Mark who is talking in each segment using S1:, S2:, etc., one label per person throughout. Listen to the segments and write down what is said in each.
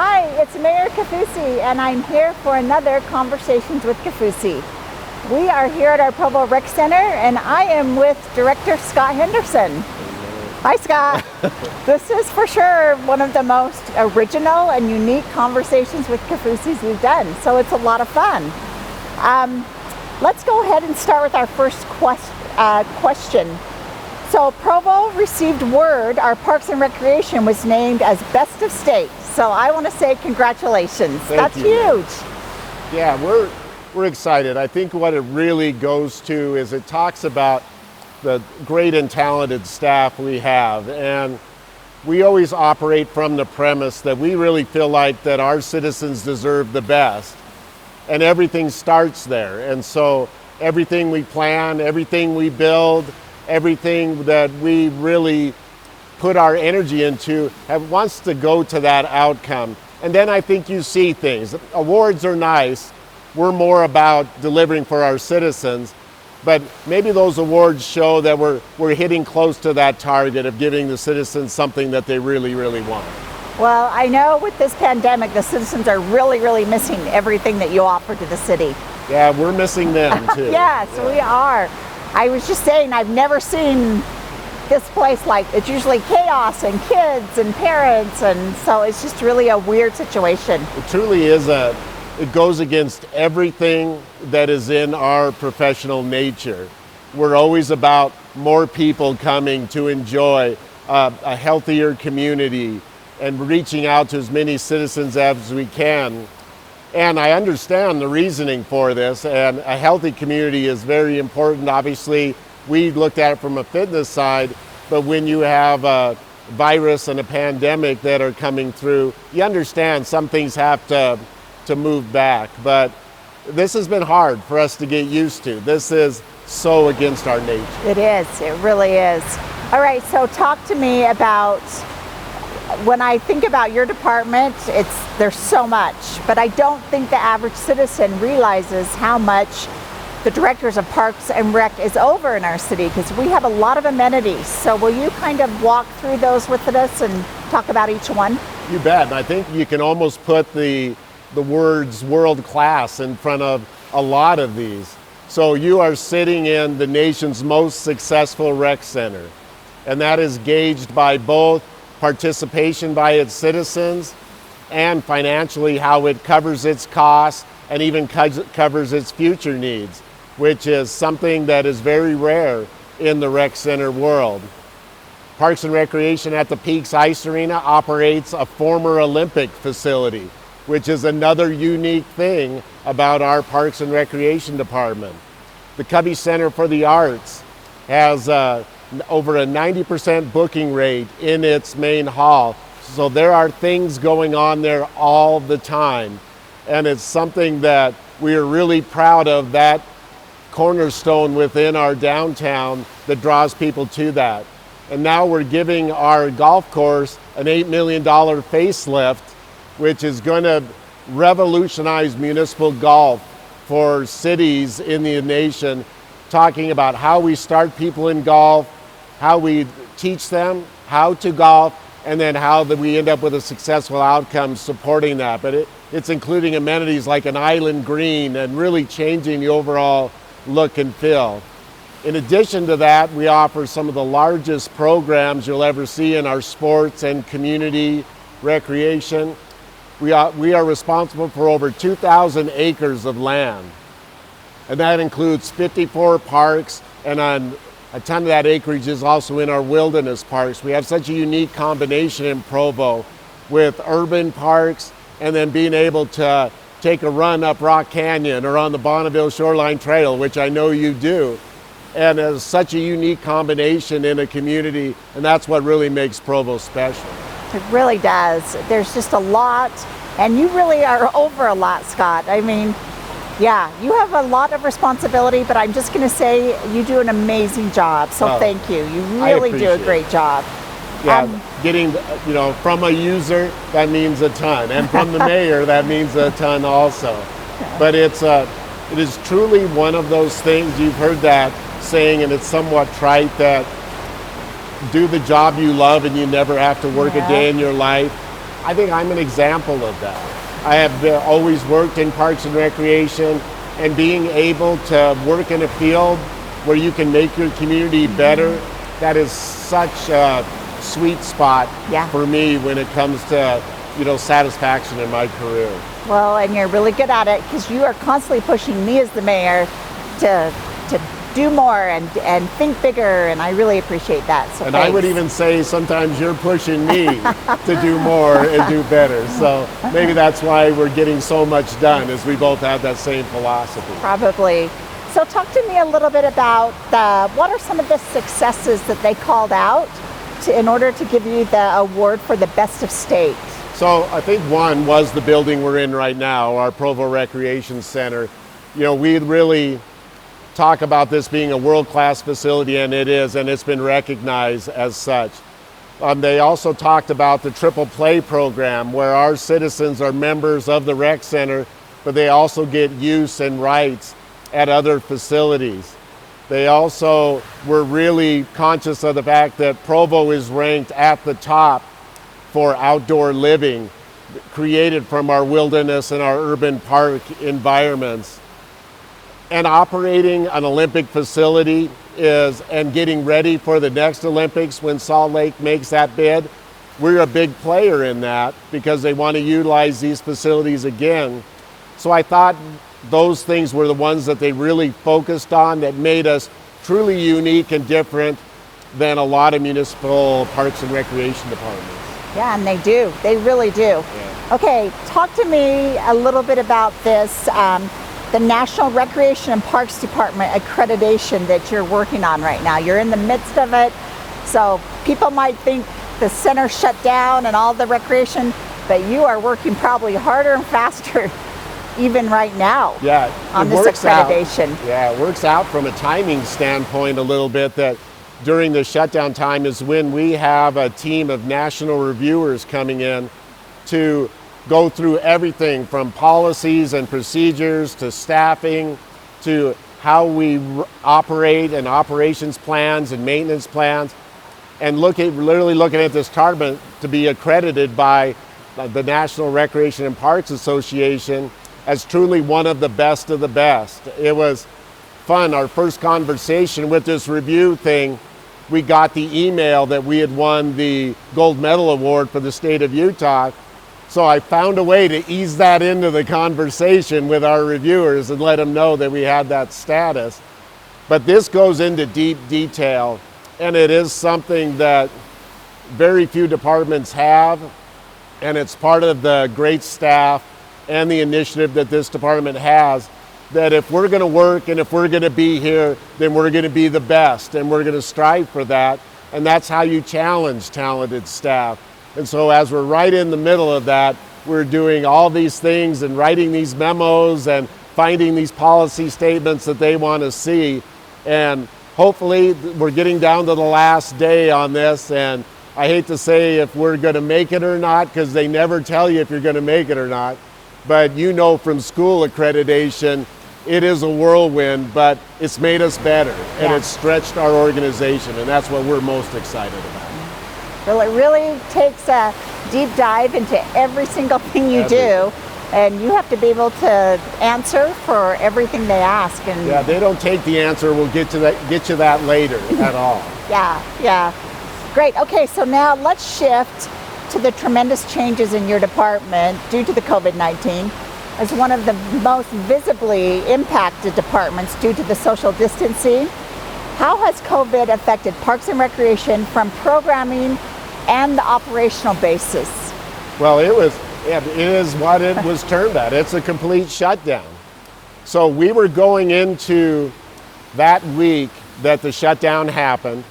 S1: Hi, it's Mayor Kaufusi, and I'm here for another Conversations with Kaufusi. We are here at our Provo Rec Center, and I am with Director Scott Henderson. Hi, Scott. This is for sure one of the most original and unique Conversations with Kaufusis we've done, so it's a lot of fun. Let's go ahead and start with our first question. So Provo received word our Parks and Recreation was named as Best of State. So I want to say congratulations.
S2: Thank you.
S1: That's huge.
S2: Yeah, we're excited. I think what it really goes to is it talks about the great and talented staff we have. And we always operate from the premise that we really feel like that our citizens deserve the best. And everything starts there. And so everything we plan, everything we build, everything that we really put our energy into wants to go to that outcome. And then I think you see things. Awards are nice. We're more about delivering for our citizens. But maybe those awards show that we're hitting close to that target of giving the citizens something that they really, really want.
S1: Well, I know with this pandemic, the citizens are really, really missing everything that you offer to the city.
S2: Yeah, we're missing them too.
S1: Yes, yeah. We are. I was just saying, I've never seen this place like, it's usually chaos and kids and parents, and so it's just really a weird situation.
S2: It truly is it goes against everything that is in our professional nature. We're always about more people coming to enjoy a healthier community and reaching out to as many citizens as we can. And I understand the reasoning for this, and a healthy community is very important. Obviously, we looked at it from a fitness side, but when you have a virus and a pandemic that are coming through, you understand some things have to move back. But this has been hard for us to get used to. This is so against our nature.
S1: It is, it really is. All right, so talk to me about, when I think about your department, there's so much, but I don't think the average citizen realizes how much the directors of Parks and Rec is over in our city, because we have a lot of amenities. So will you kind of walk through those with us and talk about each one?
S2: You bet. And I think you can almost put the words world class in front of a lot of these. So you are sitting in the nation's most successful rec center, and that is gauged by both participation by its citizens and financially how it covers its costs and even covers its future needs, which is something that is very rare in the rec center world. Parks and Recreation at the Peaks Ice Arena operates a former Olympic facility, which is another unique thing about our Parks and Recreation department. The Cubby Center for the Arts has over a 90% booking rate in its main hall. So there are things going on there all the time. And it's something that we are really proud of, that cornerstone within our downtown that draws people to that. And now we're giving our golf course an $8 million facelift, which is going to revolutionize municipal golf for cities in the nation, talking about how we start people in golf, how we teach them how to golf, and then how we end up with a successful outcome supporting that. But it's including amenities like an island green and really changing the overall look and feel. In addition to that, we offer some of the largest programs you'll ever see in our sports and community recreation. We are responsible for over 2,000 acres of land, and that includes 54 parks, and a ton of that acreage is also in our wilderness parks. We have such a unique combination in Provo with urban parks and then being able to take a run up Rock Canyon or on the Bonneville Shoreline Trail, which I know you do. And it's such a unique combination in a community, and that's what really makes Provo special.
S1: It really does. There's just a lot, and you really are over a lot, Scott. I mean, yeah, you have a lot of responsibility, but I'm just going to say you do an amazing job. So thank you. You really do a great job.
S2: Yeah, getting, from a user, that means a ton. And from the mayor, that means a ton also. But it is truly one of those things, you've heard that saying, and it's somewhat trite, that do the job you love and you never have to work a day in your life. I think I'm an example of that. I have always worked in Parks and Recreation, and being able to work in a field where you can make your community better, that is such a sweet spot for me when it comes to, satisfaction in my career.
S1: Well, and you're really good at it because you are constantly pushing me as the mayor to do more and think bigger, and I really appreciate that. So
S2: and
S1: thanks.
S2: I would even say sometimes you're pushing me to do more and do better. So maybe that's why we're getting so much done, is we both have that same philosophy.
S1: Probably. So talk to me a little bit about what are some of the successes that they called out in order to give you the award for the best of state?
S2: So I think one was the building we're in right now, our Provo Recreation Center. We really talk about this being a world-class facility, and it is, and it's been recognized as such. They also talked about the Triple Play program, where our citizens are members of the rec center, but they also get use and rights at other facilities. They also were really conscious of the fact that Provo is ranked at the top for outdoor living, created from our wilderness and our urban park environments. And operating an Olympic facility and getting ready for the next Olympics when Salt Lake makes that bid, we're a big player in that because they want to utilize these facilities again. So I thought those things were the ones that they really focused on that made us truly unique and different than a lot of municipal parks and recreation departments.
S1: Yeah, and they do. They really do.
S2: Yeah.
S1: Okay, talk to me a little bit about this. The National Recreation and Parks Department accreditation that you're working on right now. You're in the midst of it, so people might think the center shut down and all the recreation, but you are working probably harder and faster even right now on this accreditation.
S2: It works out from a timing standpoint a little bit that during the shutdown time is when we have a team of national reviewers coming in to go through everything from policies and procedures to staffing to how we operate and operations plans and maintenance plans, and literally looking at this department to be accredited by the National Recreation and Parks Association as truly one of the best of the best. It was fun. Our first conversation with this review thing, we got the email that we had won the gold medal award for the state of Utah. So I found a way to ease that into the conversation with our reviewers and let them know that we had that status. But this goes into deep detail, and it is something that very few departments have, and it's part of the great staff and the initiative that this department has, that if we're going to work and if we're going to be here, then we're going to be the best, and we're going to strive for that. And that's how you challenge talented staff. And so as we're right in the middle of that, we're doing all these things and writing these memos and finding these policy statements that they want to see. And hopefully we're getting down to the last day on this. And I hate to say if we're going to make it or not, because they never tell you if you're going to make it or not. But from school accreditation, it is a whirlwind, but it's made us better and it's stretched our organization. And that's what we're most excited about.
S1: Well, it really takes a deep dive into every single thing you do, and you have to be able to answer for everything they ask. And
S2: yeah, they don't take the answer. We'll get you that later at all.
S1: Yeah. Great. Okay, so now let's shift to the tremendous changes in your department due to the COVID-19. As one of the most visibly impacted departments due to the social distancing, how has COVID affected Parks and Recreation from programming and the operational basis?
S2: Well, it is what it was termed at. It's a complete shutdown. So we were going into that week that the shutdown happened.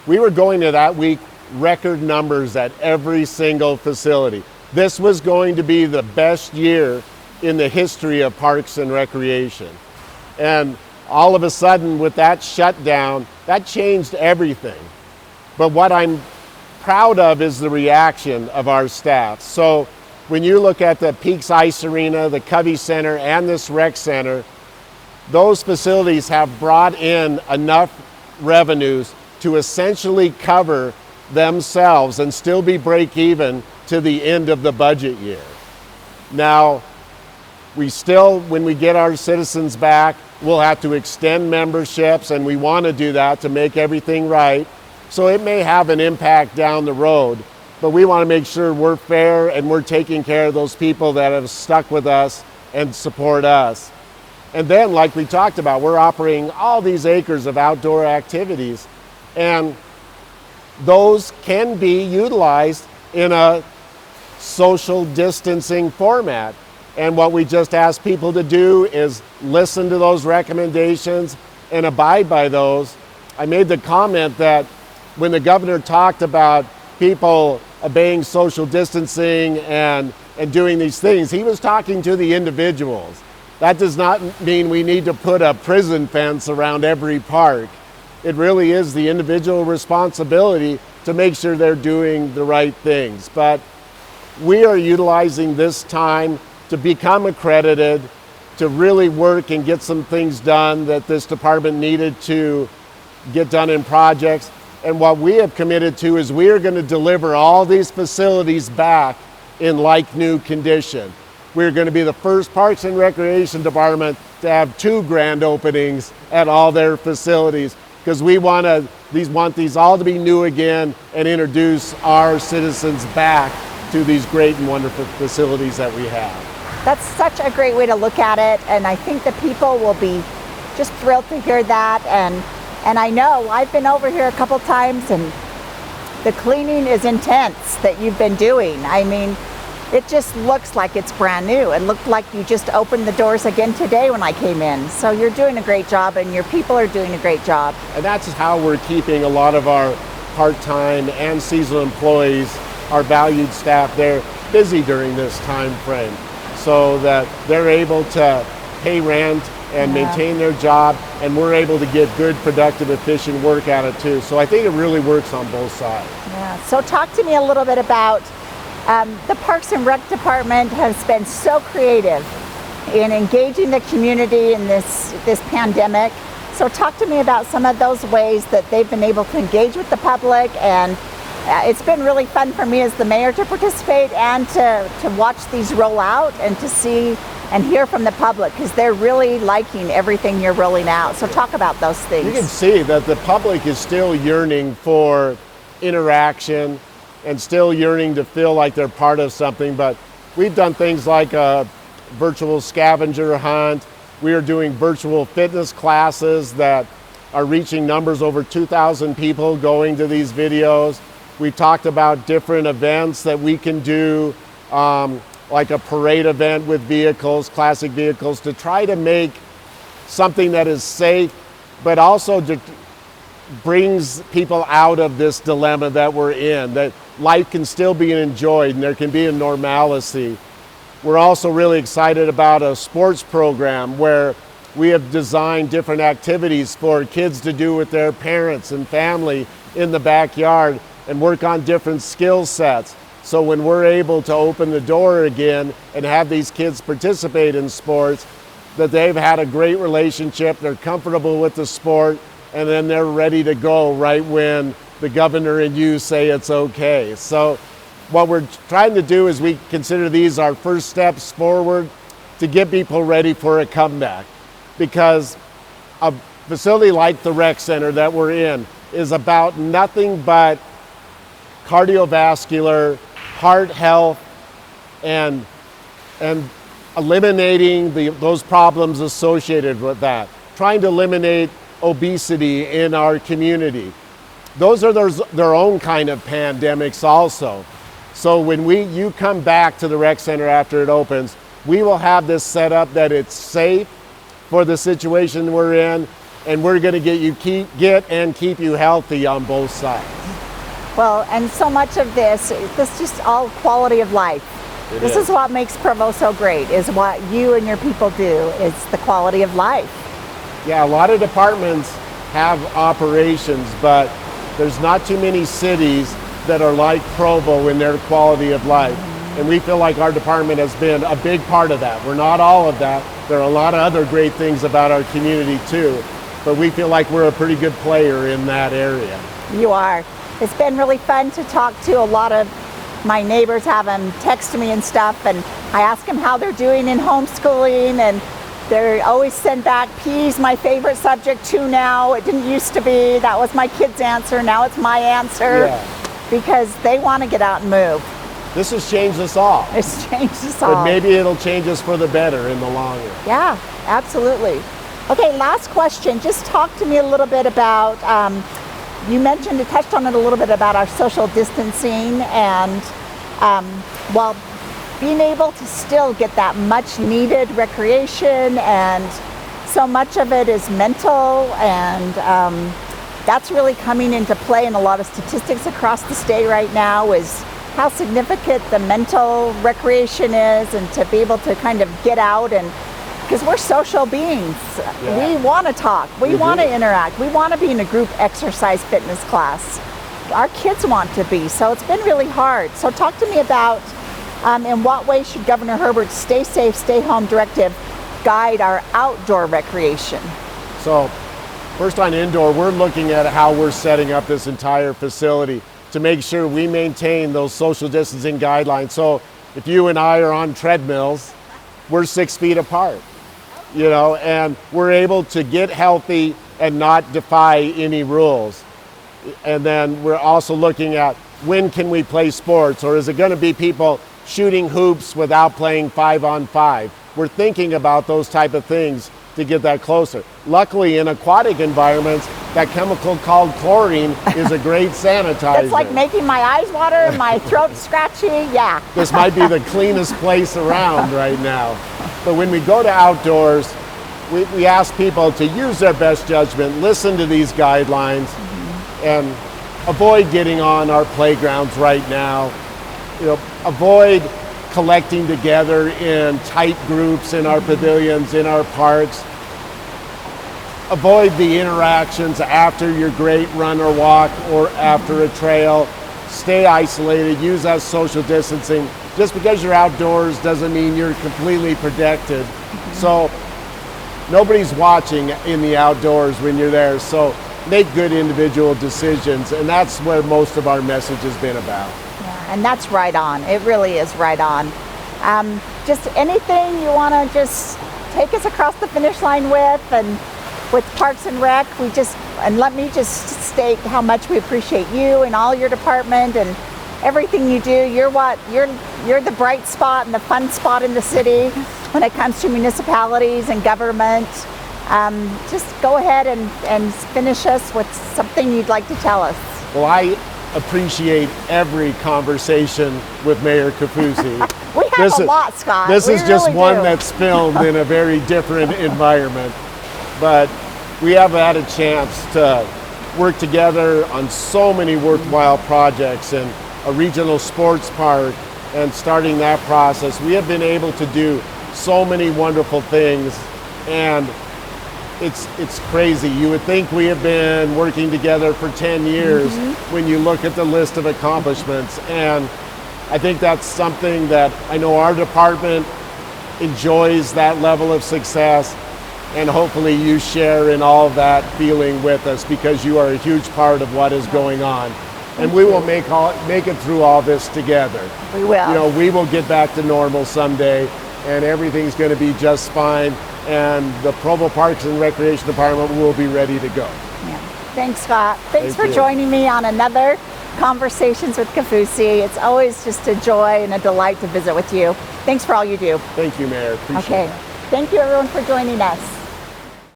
S2: We were going to that week record numbers at every single facility. This was going to be the best year in the history of Parks and Recreation. And all of a sudden with that shutdown, that changed everything. But what I'm proud of is the reaction of our staff. So when you look at the Peaks Ice Arena, the Covey Center, and this rec center, those facilities have brought in enough revenues to essentially cover themselves and still be break even to the end of the budget year. Now, we still, when we get our citizens back, we'll have to extend memberships, and we want to do that to make everything right. So it may have an impact down the road, but we want to make sure we're fair and we're taking care of those people that have stuck with us and support us. And then, like we talked about, we're operating all these acres of outdoor activities, and those can be utilized in a social distancing format. And what we just ask people to do is listen to those recommendations and abide by those. I made the comment that when the governor talked about people obeying social distancing and doing these things, he was talking to the individuals. That does not mean we need to put a prison fence around every park. It really is the individual responsibility to make sure they're doing the right things. But we are utilizing this time to become accredited, to really work and get some things done that this department needed to get done in projects. And what we have committed to is we are going to deliver all these facilities back in like new condition. We're going to be the first Parks and Recreation Department to have 2 grand openings at all their facilities, because we want these all to be new again and introduce our citizens back to these great and wonderful facilities that we have.
S1: That's such a great way to look at it, and I think the people will be just thrilled to hear that. And I know I've been over here a couple times, and the cleaning is intense that you've been doing. I mean, it just looks like it's brand new. It looked like you just opened the doors again today when I came in. So you're doing a great job, and your people are doing a great job.
S2: And that's how we're keeping a lot of our part-time and seasonal employees, our valued staff, they're busy during this time frame, so that they're able to pay rent and maintain their job, and we're able to get good, productive, efficient work out of it too. So I think it really works on both sides.
S1: Yeah. So talk to me a little bit about the Parks and Rec Department has been so creative in engaging the community in this pandemic. So talk to me about some of those ways that they've been able to engage with the public, and it's been really fun for me as the mayor to participate and to watch these roll out and to see and hear from the public, because they're really liking everything you're rolling out. So talk about those things.
S2: You can see that the public is still yearning for interaction and still yearning to feel like they're part of something, but we've done things like a virtual scavenger hunt. We are doing virtual fitness classes that are reaching numbers over 2,000 people going to these videos. We talked about different events that we can do, like a parade event with vehicles, classic vehicles, to try to make something that is safe, but also brings people out of this dilemma that we're in, that life can still be enjoyed and there can be a normalcy. We're also really excited about a sports program where we have designed different activities for kids to do with their parents and family in the backyard and work on different skill sets. So when we're able to open the door again and have these kids participate in sports, that they've had a great relationship, they're comfortable with the sport, and then they're ready to go right when the governor and you say it's okay. So what we're trying to do is we consider these our first steps forward to get people ready for a comeback, because a facility like the rec center that we're in is about nothing but cardiovascular, heart health, and eliminating those problems associated with that. Trying to eliminate obesity in our community. Those are their own kind of pandemics also. So when you come back to the rec center after it opens, we will have this set up that it's safe for the situation we're in, and we're going to keep you healthy on both sides.
S1: Well, and so much of this just all quality of life. This is what makes Provo so great, is what you and your people do. It's the quality of life.
S2: Yeah, a lot of departments have operations, but there's not too many cities that are like Provo in their quality of life. And we feel like our department has been a big part of that. We're not all of that. There are a lot of other great things about our community too, but we feel like we're a pretty good player in that area.
S1: You are. It's been really fun to talk to a lot of my neighbors, have them text me and stuff, and I ask them how they're doing in homeschooling, and they always send back PE's my favorite subject too now. It didn't used to be. That was my kid's answer. Now it's my answer. Because they want to get out and move.
S2: This has changed us all.
S1: It's changed us all.
S2: But maybe it'll change us for the better in the long run.
S1: Yeah, absolutely. Okay, last question. Just talk to me a little bit about, you mentioned, you touched on it a little bit about our social distancing and, well, being able to still get that much needed recreation, and so much of it is mental, and that's really coming into play in a lot of statistics across the state right now, is how significant the mental recreation is, and to be able to kind of get out, and because we're social beings. We want to talk, we want to interact, we want to be in a group exercise fitness class. Our kids want to be, so it's been really hard. So talk to me about in what way should Governor Herbert's stay safe, stay home directive guide our outdoor recreation?
S2: So first on indoor, we're looking at how we're setting up this entire facility to make sure we maintain those social distancing guidelines. So if you and I are on treadmills, we're 6 feet apart, you know, and we're able to get healthy and not defy any rules. And then we're also looking at when can we play sports, or is it going to be people shooting hoops without playing 5-on-5? We're thinking about those type of things to get that closer. Luckily, in aquatic environments, that chemical called chlorine is a great sanitizer.
S1: It's like making my eyes water and my throat scratchy. Yeah.
S2: This might be the cleanest place around right now. But when we go to outdoors, we ask people to use their best judgment, listen to these guidelines, and avoid getting on our playgrounds right now. You know, avoid collecting together in tight groups in our pavilions, in our parks. Avoid the interactions after your great run or walk or after a trail. Stay isolated, use that social distancing. Just because you're outdoors doesn't mean you're completely protected. So nobody's watching in the outdoors when you're there. So make good individual decisions, and that's where most of our message has been about.
S1: Yeah, and that's right on. It really is right on. Just anything you want to just take us across the finish line with, and with Parks and Rec, and let me just state how much we appreciate you and all your department and everything you do. You're the bright spot and the fun spot in the city when it comes to municipalities and government. Just go ahead and finish us with something you'd like to tell us.
S2: Well, I appreciate every conversation with Mayor Kaufusi.
S1: We have a lot, Scott.
S2: This is just
S1: really
S2: one
S1: do.
S2: that's filmed in a very different environment. But we have had a chance to work together on so many worthwhile projects, and a regional sports park, and starting that process. We have been able to do so many wonderful things, and it's crazy. You would think we have been working together for 10 years when you look at the list of accomplishments. And I think that's something that I know our department enjoys, that level of success, and hopefully you share in all of that feeling with us, because you are a huge part of what is going on. And we will make it through all this together.
S1: We will.
S2: You know, we will get back to normal someday, and everything's going to be just fine. And the Provo Parks and Recreation Department will be ready to go.
S1: Yeah. Thanks, Scott. Thanks for
S2: you.
S1: joining me on another Conversations with Kaufusi. It's always just a joy and a delight to visit with you. Thanks for all you do.
S2: Thank you, Mayor. Appreciate it.
S1: Okay. Thank you, everyone, for joining us.